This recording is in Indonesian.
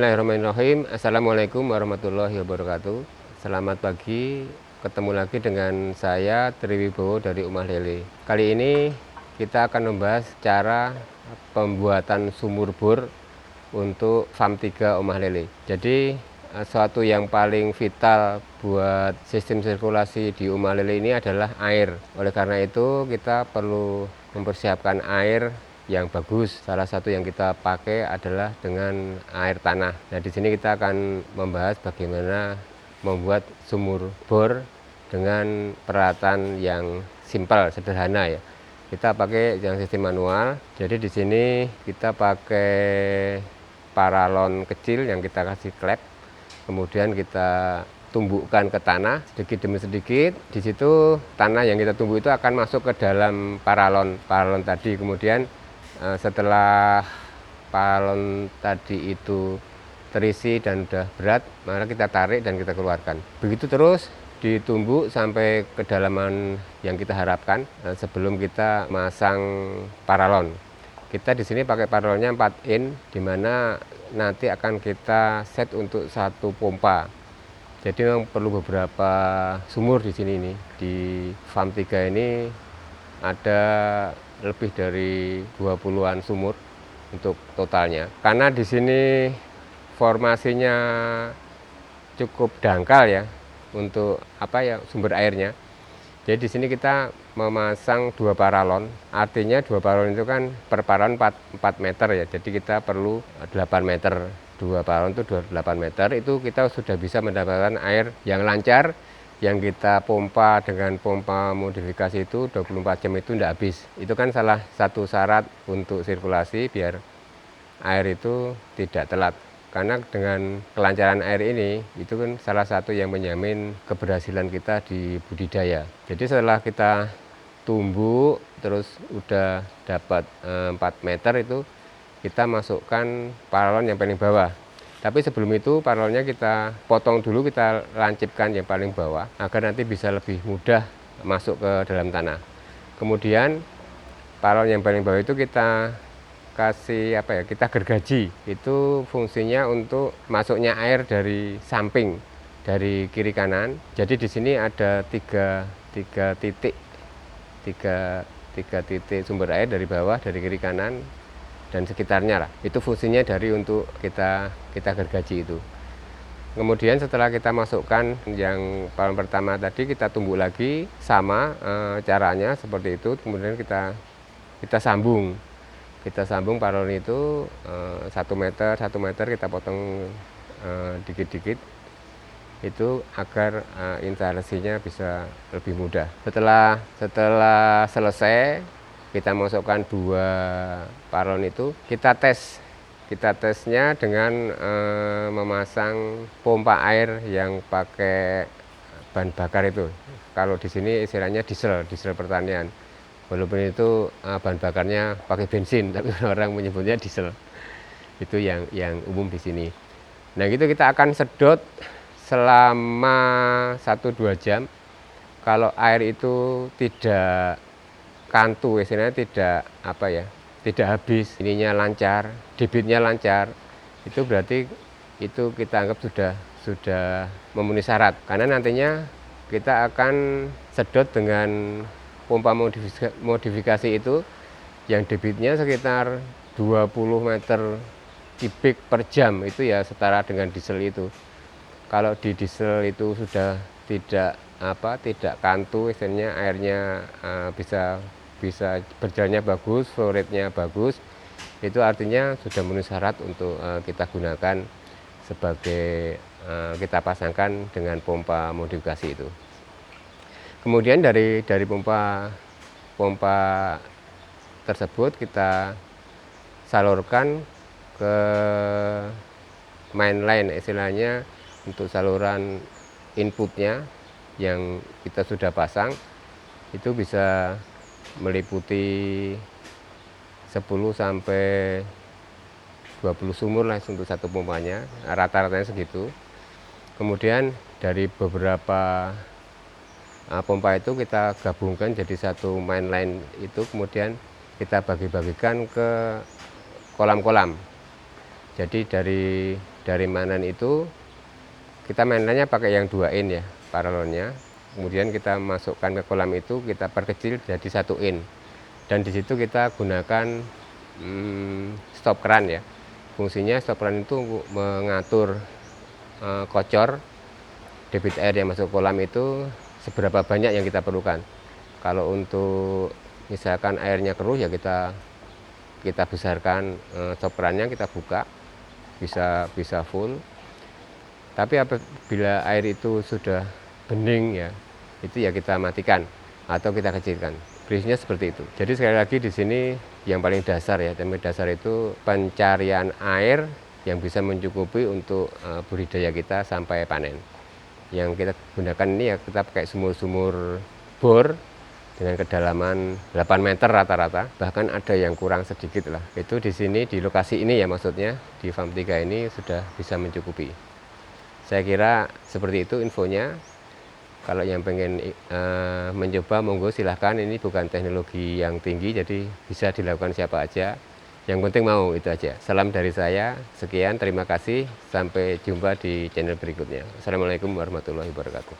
Bismillahirrahmanirrahim. Assalamualaikum warahmatullahi wabarakatuh. Selamat pagi, ketemu lagi dengan saya Triwibowo dari Omah Lele. Kali ini kita akan membahas cara pembuatan sumur bor untuk farm 3 Omah Lele. Jadi suatu yang paling vital buat sistem sirkulasi di Omah Lele ini adalah air. Oleh karena itu kita perlu mempersiapkan air yang bagus. Salah satu yang kita pakai adalah dengan air tanah. Nah, di sini kita akan membahas bagaimana membuat sumur bor dengan peralatan yang simpel, sederhana ya. Kita pakai yang sistem manual. Jadi di sini kita pakai paralon kecil yang kita kasih klep. Kemudian kita tumbukkan ke tanah sedikit demi sedikit. Di situ tanah yang kita tumbuk itu akan masuk ke dalam paralon tadi. Kemudian setelah paralon tadi itu terisi dan sudah berat, maka kita tarik dan kita keluarkan. Begitu terus ditumbuk sampai kedalaman yang kita harapkan sebelum kita masang paralon. Kita di sini pakai paralonnya 4 in, di mana nanti akan kita set untuk satu pompa. Jadi memang perlu beberapa sumur di sini nih. Di farm 3 ini ada lebih dari 20-an sumur untuk totalnya. Karena di sini formasinya cukup dangkal ya untuk sumber airnya. Jadi di sini kita memasang 2 paralon. Artinya 2 paralon itu kan per paralon 4 meter ya. Jadi kita perlu 8 meter. 2 paralon itu 8 meter, itu kita sudah bisa mendapatkan air yang lancar. Yang kita pompa dengan pompa modifikasi itu 24 jam itu tidak habis. Itu kan salah satu syarat untuk sirkulasi biar air itu tidak telat. Karena dengan kelancaran air ini, itu kan salah satu yang menjamin keberhasilan kita di budidaya. Jadi setelah kita tumbuk, terus udah dapat 4 meter itu, kita masukkan paralon yang paling bawah. Tapi sebelum itu paralonnya kita potong dulu, kita lancipkan yang paling bawah agar nanti bisa lebih mudah masuk ke dalam tanah. Kemudian paralon yang paling bawah itu kita kasih kita gergaji. Itu fungsinya untuk masuknya air dari samping, dari kiri kanan. Jadi di sini ada tiga titik sumber air dari bawah, dari kiri kanan dan sekitarnya lah. Itu fungsinya dari untuk kita gergaji itu. Kemudian setelah kita masukkan yang paralon pertama tadi, kita tumbuk lagi sama caranya seperti itu. Kemudian kita sambung paralon itu 1 meter kita potong dikit-dikit, itu agar instalasinya bisa lebih mudah. Setelah selesai, kita masukkan 2 paralon itu, kita tesnya dengan memasang pompa air yang pakai bahan bakar itu. Kalau di sini istilahnya diesel pertanian. Walaupun itu bahan bakarnya pakai bensin, tapi orang menyebutnya diesel. Itu yang umum di sini. Nah, gitu kita akan sedot selama 1-2 jam. Kalau air itu tidak kantu, istilahnya tidak habis, ininya lancar, debitnya lancar, itu berarti itu kita anggap sudah memenuhi syarat. Karena nantinya kita akan sedot dengan pompa modifikasi itu yang debitnya sekitar 20 meter kubik per jam, itu ya setara dengan diesel itu. Kalau di diesel itu sudah tidak kantu, istilahnya airnya bisa berjalannya bagus, flow rate-nya bagus, itu artinya sudah memenuhi syarat untuk kita gunakan sebagai kita pasangkan dengan pompa modifikasi itu. Kemudian dari pompa tersebut kita salurkan ke main line, istilahnya untuk saluran inputnya yang kita sudah pasang, itu bisa meliputi 10 sampai 20 sumur lah untuk satu pompanya, rata-ratanya segitu. Kemudian dari beberapa pompa itu kita gabungkan jadi satu main line itu, kemudian kita bagi-bagikan ke kolam-kolam. Jadi dari mainan itu kita mainannya pakai yang 2 in ya, paralonnya. Kemudian kita masukkan ke kolam itu, kita perkecil jadi 1 in. Dan di situ kita gunakan stop keran ya. Fungsinya stop keran itu mengatur kocor debit air yang masuk kolam itu seberapa banyak yang kita perlukan. Kalau untuk misalkan airnya keruh ya kita besarkan stop kerannya, kita buka bisa full. Tapi apabila air itu sudah bening ya, itu ya kita matikan atau kita kecilkan. Prinsipnya seperti itu. Jadi sekali lagi di sini yang paling dasar ya, teknik dasar itu pencarian air yang bisa mencukupi untuk budidaya kita sampai panen. Yang kita gunakan ini ya kita pakai sumur-sumur bor dengan kedalaman 8 meter rata-rata, bahkan ada yang kurang sedikit lah. Itu di sini di lokasi ini ya, maksudnya di Farm 3 ini sudah bisa mencukupi. Saya kira seperti itu infonya. Kalau yang pengen mencoba monggo silahkan, ini bukan teknologi yang tinggi jadi bisa dilakukan siapa aja. Yang penting mau, itu aja. Salam dari saya, sekian, terima kasih, sampai jumpa di channel berikutnya. Assalamualaikum warahmatullahi wabarakatuh.